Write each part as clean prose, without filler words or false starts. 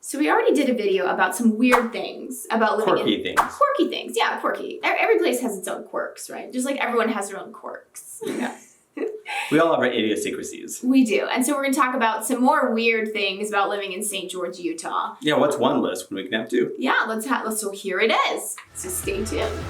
So we already did a video about some weird things about living Quirky things. Quirky things, yeah, quirky. Every place has its own quirks, right? Just like everyone has their own quirks. Yeah. We all have our idiosyncrasies. We do. And so we're going to talk about some more weird things about living in St. George, Utah. Yeah, what's one list when we can have two? Yeah, so here it is. So stay tuned.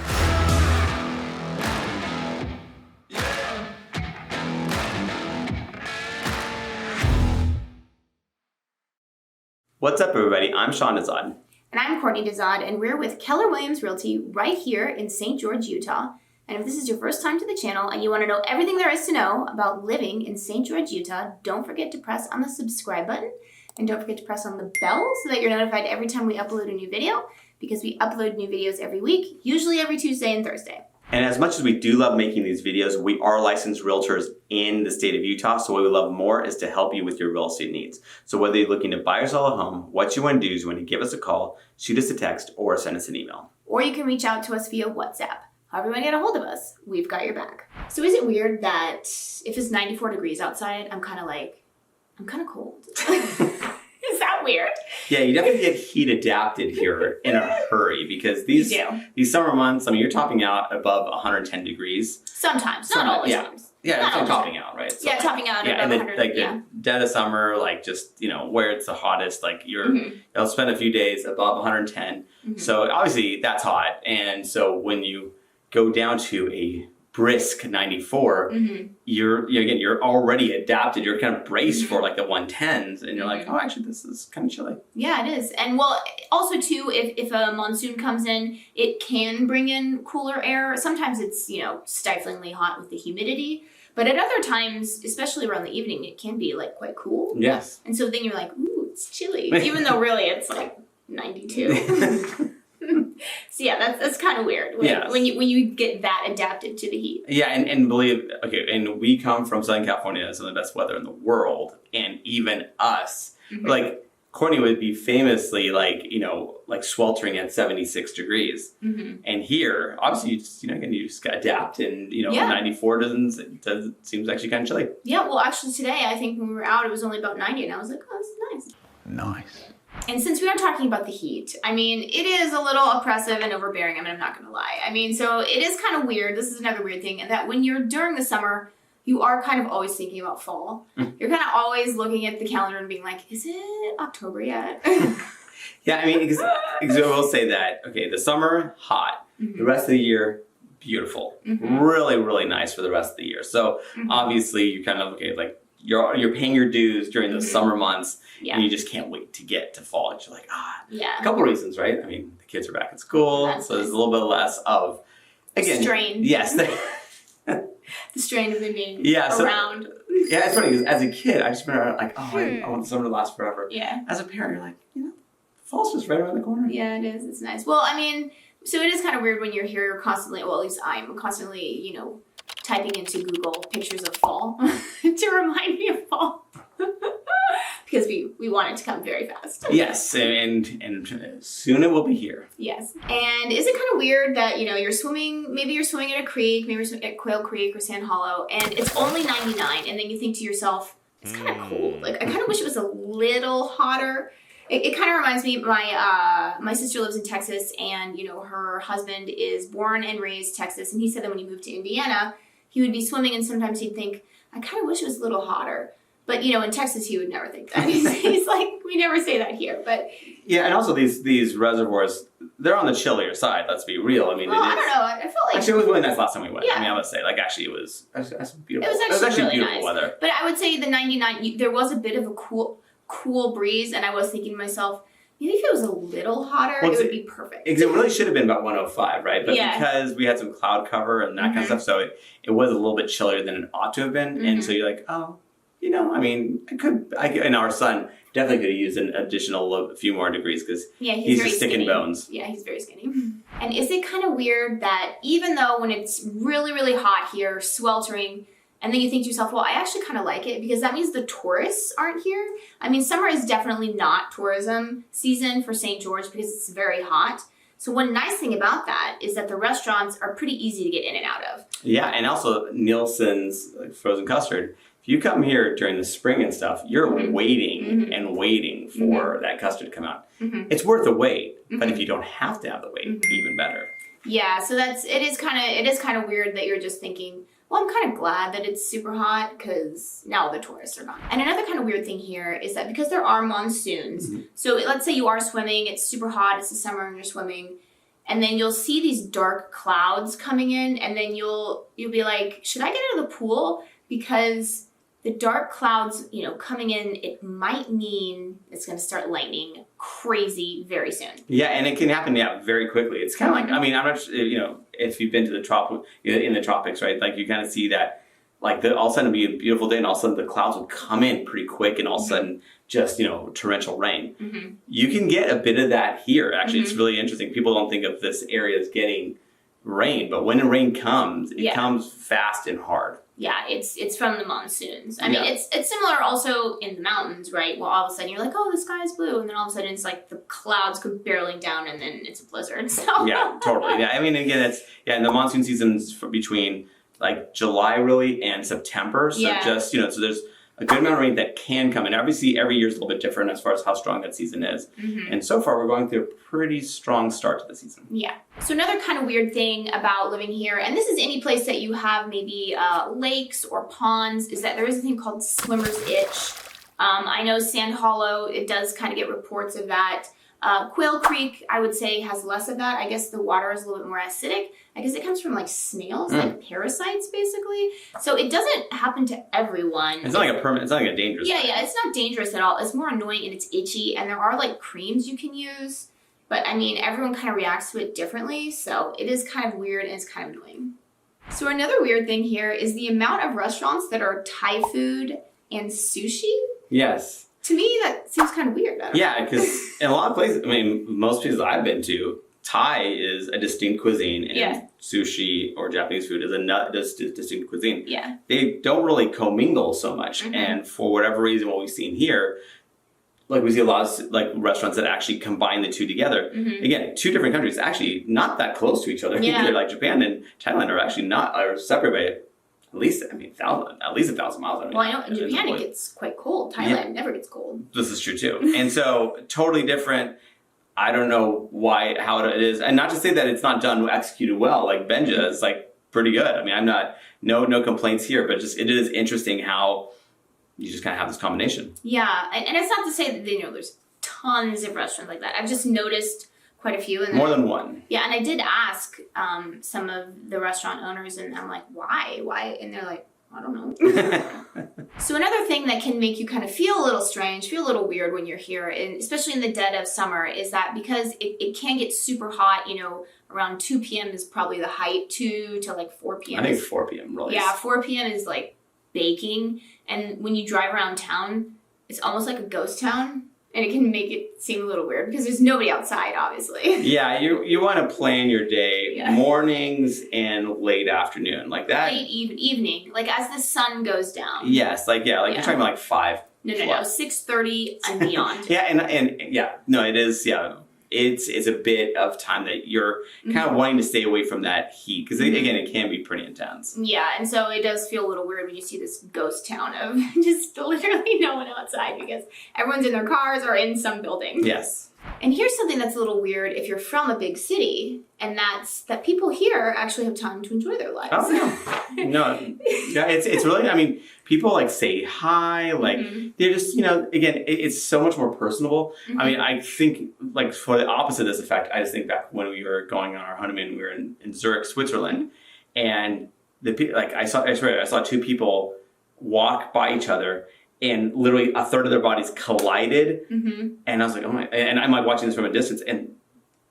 What's up, everybody? I'm Sean Azad. And I'm Courtney Dezad, and we're with Keller Williams Realty right here in St. George, Utah. And if this is your first time to the channel and you want to know everything there is to know about living in St. George, Utah, don't forget to press on the subscribe button. And don't forget to press on the bell so that you're notified every time we upload a new video, because we upload new videos every week, usually every Tuesday and Thursday. And as much as we do love making these videos, we are licensed realtors in the state of Utah. So what we love more is to help you with your real estate needs. So whether you're looking to buy or sell a home, what you want to do is you want to give us a call, shoot us a text, or send us an email. Or you can reach out to us via WhatsApp. However you want to get a hold of us, we've got your back. So is it weird that if it's 94 degrees outside, I'm kind of cold? Is that weird? Yeah, you definitely get heat adapted here in a hurry, because these summer months, I mean, you're topping out above 110 degrees. Sometimes, not always. Times. Yeah, that's topping out, right? So, yeah, topping out above 100. Like the dead of summer, like just, where it's the hottest, like you'll spend a few days above 110. Mm-hmm. So obviously that's hot. And so when you go down to a brisk 94, you're already adapted. You're kind of braced for like the 110s, and you're like, oh, actually, this is kind of chilly. Yeah, it is. And well, also too, if a monsoon comes in, it can bring in cooler air. Sometimes it's, stiflingly hot with the humidity. But at other times, especially around the evening, it can be like quite cool. Yes. And so then you're like, ooh, it's chilly. Even though really it's like 92. So yeah, that's kind of weird when you get that adapted to the heat. Yeah, and and we come from Southern California, some of the best weather in the world, and even us, like Courtney would be famously like sweltering at 76 degrees, and here obviously you just adapt, and 94 seems actually kind of chilly. Yeah, well actually today I think when we were out it was only about 90, and I was like, oh, this is nice. Nice. And since we are talking about the heat, I mean, it is a little oppressive and overbearing. I mean, I'm not going to lie. I mean, so it is kind of weird. This is another weird thing, and that when you're during the summer, you are kind of always thinking about fall. You're kind of always looking at the calendar and being like, is it October yet? Yeah, I mean, because I will say that, the summer, hot. The rest of the year, beautiful. Really, really nice for the rest of the year. So obviously you're kind of, you're paying your dues during the summer months, and you just can't wait to get to fall. And you're like, a couple reasons, right? I mean, the kids are back at school, so there's a little bit less of, strain. Yes. The strain of them being around. Yeah, it's funny, because as a kid, I just remember like, I want the summer to last forever. Yeah. As a parent, you're like, fall's just right around the corner. Yeah, it is. It's nice. Well, I mean, so it is kind of weird when you're here constantly, well, at least I'm constantly, typing into Google pictures of fall to remind me of fall. Because we want it to come very fast. Yes, and soon it will be here. Yes. And is it kind of weird that, you're swimming at a creek, maybe at Quail Creek or Sand Hollow, and it's only 99, and then you think to yourself, it's kind of cold. Like, I kind of wish it was a little hotter. It kind of reminds me, my sister lives in Texas, and, her husband is born and raised Texas, and he said that when he moved to Indiana, he would be swimming, and sometimes he'd think, I kind of wish it was a little hotter. But, in Texas, he would never think that. He's like, we never say that here. But yeah, and also these reservoirs, they're on the chillier side, let's be real. I mean, I don't know. I feel like... Actually, it was really nice last time we went. Yeah. I mean, I would say, actually, it was beautiful. It was actually really beautiful nice. Weather. But I would say the 99, there was a bit of a cool breeze, and I was thinking to myself, maybe if it was a little hotter, it would be perfect. It really should have been about 105, right? But because we had some cloud cover and that kind of stuff, so it was a little bit chillier than it ought to have been. And so you're like, I mean, and our son definitely could have used an additional few more degrees, because he's just sticking bones. Yeah, he's very skinny. And is it kind of weird that even though when it's really, really hot here, sweltering, and then you think to yourself, well, I actually kind of like it, because that means the tourists aren't here. I mean, summer is definitely not tourism season for St. George because it's very hot. So one nice thing about that is that the restaurants are pretty easy to get in and out of. Yeah, and also Nielsen's frozen custard. If you come here during the spring and stuff, you're waiting and waiting waiting for that custard to come out. It's worth the wait, but if you don't have to have the wait, even better. Yeah, so it is kind of weird that you're just thinking, well, I'm kind of glad that it's super hot because now the tourists are gone. And another kind of weird thing here is that because there are monsoons, so let's say you are swimming, it's super hot, it's the summer and you're swimming, and then you'll see these dark clouds coming in, and then you'll be like, should I get out of the pool? Because the dark clouds, coming in, it might mean it's going to start lightning crazy very soon. Yeah, and it can happen, very quickly. It's kind of like, I mean, I'm not sure, if you've been to the in the tropics, right? Like you kind of see that, like all of a sudden it'd be a beautiful day and all of a sudden the clouds would come in pretty quick and all of a sudden just, torrential rain. You can get a bit of that here. Actually, it's really interesting. People don't think of this area as getting rain, but when the rain comes, it comes fast and hard. Yeah, it's from the monsoons. I mean, it's similar also in the mountains, right? Well, all of a sudden you're like, oh, the sky's blue, and then all of a sudden it's like the clouds come barreling down, and then it's a blizzard. So yeah, totally. Yeah, I mean, again, and the monsoon season's between like July really and September. So just so there's a good amount of rain that can come in. Obviously, every year is a little bit different as far as how strong that season is. And so far, we're going through a pretty strong start to the season. Yeah. So another kind of weird thing about living here, and this is any place that you have maybe lakes or ponds, is that there is a thing called swimmer's itch. I know Sand Hollow, it does kind of get reports of that. Quail Creek, I would say, has less of that. I guess the water is a little bit more acidic. I guess it comes from like snails, like parasites, basically. So it doesn't happen to everyone. It's not like it's not like a dangerous. Yeah, it's not dangerous at all. It's more annoying and it's itchy, and there are like creams you can use. But I mean, everyone kind of reacts to it differently, so it is kind of weird and it's kind of annoying. So another weird thing here is the amount of restaurants that are Thai food and sushi. Yes. To me, that seems kind of weird. Yeah, because in a lot of places, I mean, most places I've been to, Thai is a distinct cuisine, and sushi or Japanese food is a distinct cuisine. Yeah. They don't really commingle so much, and for whatever reason, what we've seen here, like we see a lot of like restaurants that actually combine the two together. Again, two different countries, actually not that close to each other. Either. Like Japan and Thailand are actually are separated by at least 1,000 miles. Well, I know in Japan it gets quite cold. Thailand never gets cold. This is true too. And so totally different. I don't know how it is. And not to say that it's not done, executed well. Like Benja is like pretty good. I mean, I'm not, no complaints here, but just, it is interesting how you just kind of have this combination. Yeah. And it's not to say that, there's tons of restaurants like that. I've just noticed quite a few. And more than one. Yeah, and I did ask some of the restaurant owners, and I'm like, why? And they're like, I don't know. So another thing that can make you kind of feel a little strange, feel a little weird when you're here, and especially in the dead of summer, is that because it can get super hot, around 2 p.m. is probably the height, 2 to like 4 p.m. I think 4 p.m. really. Yeah, 4 p.m. is like baking, and when you drive around town, it's almost like a ghost town. And it can make it seem a little weird because there's nobody outside, obviously. Yeah, you want to plan your day mornings and late afternoon, like that. Late evening, like as the sun goes down. Yes, you're talking about like 5. No, 6:30 and beyond. It is. Yeah, it's a bit of time that you're kind of wanting to stay away from that heat because again, it can be pretty intense. Yeah, and so it does feel a little weird when you see this ghost town of just literally no one outside because everyone's in their cars or in some building. Yes. And here's something that's a little weird if you're from a big city, and that's that people here actually have time to enjoy their lives. Oh, no. It's really, I mean, people like say hi, like they're just, again, it's so much more personable. I mean, I think like for the opposite of this effect, I just think back when we were going on our honeymoon, we were in Zurich, Switzerland, and I saw 2 people walk by each other, and literally a third of their bodies collided. And I was like, oh my, and I'm like watching this from a distance, and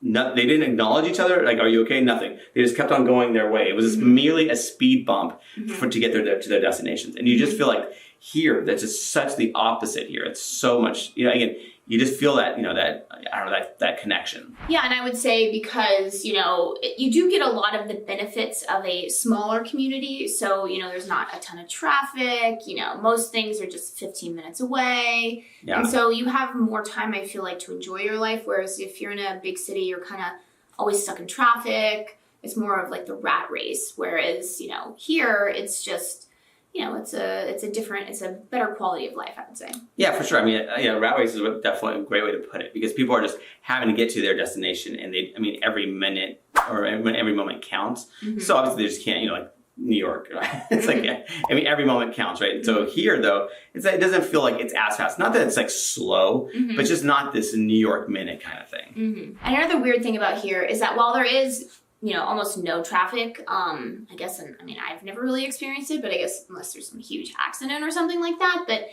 they didn't acknowledge each other. Like, are you okay? Nothing. They just kept on going their way. It was just merely a speed bump to get to their destinations. And you just feel like here, that's just such the opposite here. It's so much, again, you just feel that, that connection. Yeah, and I would say because, you do get a lot of the benefits of a smaller community. So, there's not a ton of traffic, most things are just 15 minutes away. Yeah. And so you have more time, I feel like, to enjoy your life. Whereas if you're in a big city, you're kind of always stuck in traffic. It's more of like the rat race. Whereas, here, it's just, it's a better quality of life, I would say. Yeah, for sure. I mean, rat race is definitely a great way to put it, because people are just having to get to their destination, and every minute or every moment counts. So obviously they just can't, like New York, it's like, every moment counts, right? So here though, it doesn't feel like it's as fast. Not that it's like slow, but just not this New York minute kind of thing. And another weird thing about here is that while there is, almost no traffic, I guess, I've never really experienced it, but I guess unless there's some huge accident or something like that. But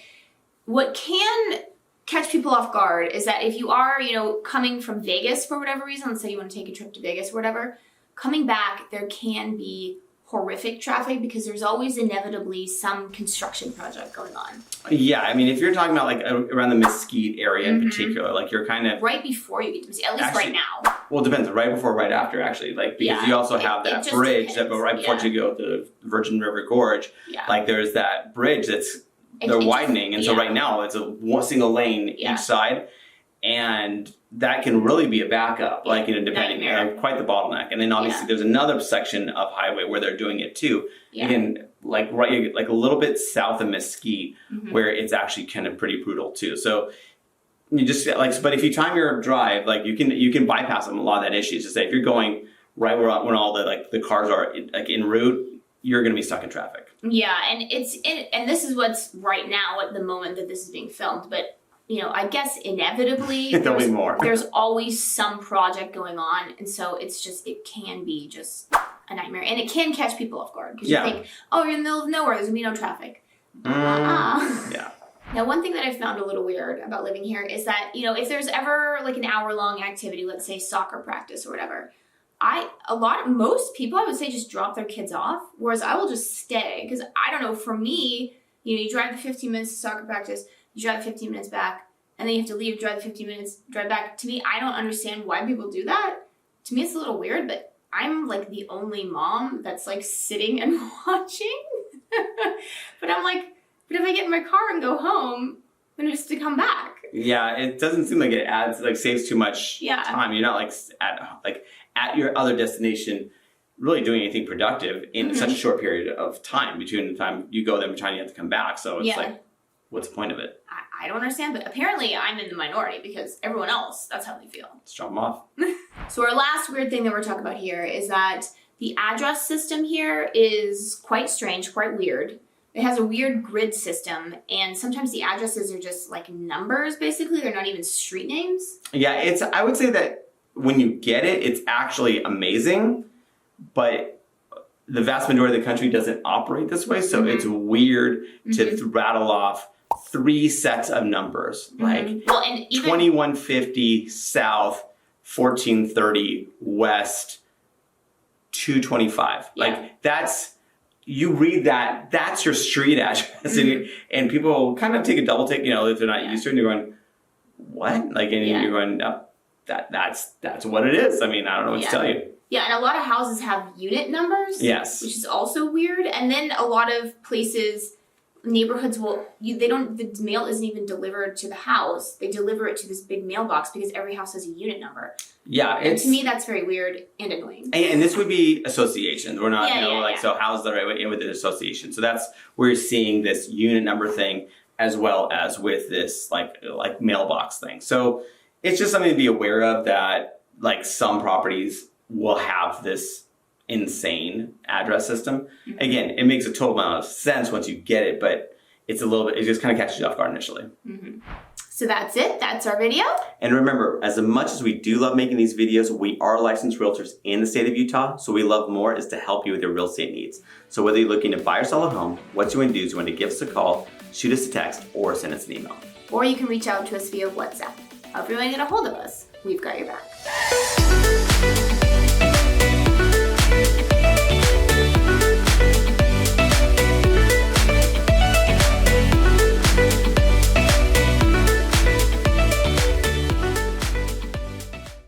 what can catch people off guard is that if you are, coming from Vegas for whatever reason, let's say you want to take a trip to Vegas or whatever, coming back, there can be horrific traffic because there's always inevitably some construction project going on. Yeah, if you're talking about like around the Mesquite area in particular, like you're kind of right before you get to Mesquite, at least right now. Well, it depends. Right before, right after, actually, like because you also have that bridge that right before you go to the Virgin River Gorge. Yeah. Like there's that bridge they're widening, and so right now it's one single lane each side. And that can really be a backup, like, depending, quite the bottleneck. And then obviously there's another section of highway where they're doing it too. Yeah. Again, like a little bit south of Mesquite, where it's actually kind of pretty brutal too. So you just but if you time your drive, like you can bypass a lot of that issue. Just say if you're going right where all the cars are like en route, you're going to be stuck in traffic. Yeah, and and this is what's right now at the moment that this is being filmed, but I guess inevitably there'll be more. There's always some project going on, and so it can be just a nightmare, and it can catch people off guard because you think, oh, you're in the middle of nowhere, there's gonna be no traffic. Yeah. Now, one thing that I found a little weird about living here is that if there's ever like an hour-long activity, let's say soccer practice or whatever, most people I would say just drop their kids off, whereas I will just stay because I don't know. For me, you drive the 15 minutes to soccer practice. You drive 15 minutes back, and then you have to leave, drive 15 minutes, drive back. To me, I don't understand why people do that. To me, it's a little weird, but I'm like the only mom that's like sitting and watching. But I'm like, if I get in my car and go home, then I just have to come back. Yeah, it doesn't seem like it saves too much time. You're not at your other destination really doing anything productive in such a short period of time between the time you go there and the time you have to come back. So it's what's the point of it? I don't understand, but apparently I'm in the minority because everyone else, that's how they feel. Let's drop them off. So our last weird thing that we're talking about here is that the address system here is quite strange, quite weird. It has a weird grid system, and sometimes the addresses are just like numbers, basically. They're not even street names. Yeah, I would say that when you get it, it's actually amazing, but the vast majority of the country doesn't operate this way, so it's weird to rattle off 3 sets of numbers, like 2150 south, 1430 west, 225. Like you read that's your street address, and people kind of take a double take, if they're not used to it, and you're going, what? Like, and you're going, no, that's what it is. I don't know what to tell you. Yeah, and a lot of houses have unit numbers. Yes. Which is also weird. And then a lot of places, neighborhoods the mail isn't even delivered to the house. They deliver it to this big mailbox because every house has a unit number. Yeah. And to me, that's very weird and annoying. And this would be associations. We're not, so how's the right way in with an association? So that's where you're seeing this unit number thing as well as with this like mailbox thing. So it's just something to be aware of that like some properties will have this insane address system. Again, it makes a total amount of sense once you get it, but it just kind of catches you off guard initially. So that's it. That's our video. And remember, as much as we do love making these videos, we are licensed realtors in the state of Utah, so we love more is to help you with your real estate needs. So whether you're looking to buy or sell a home, what you want to do is you want to give us a call, shoot us a text, or send us an email. Or you can reach out to us via WhatsApp. However you want to get a hold of us, we've got your back.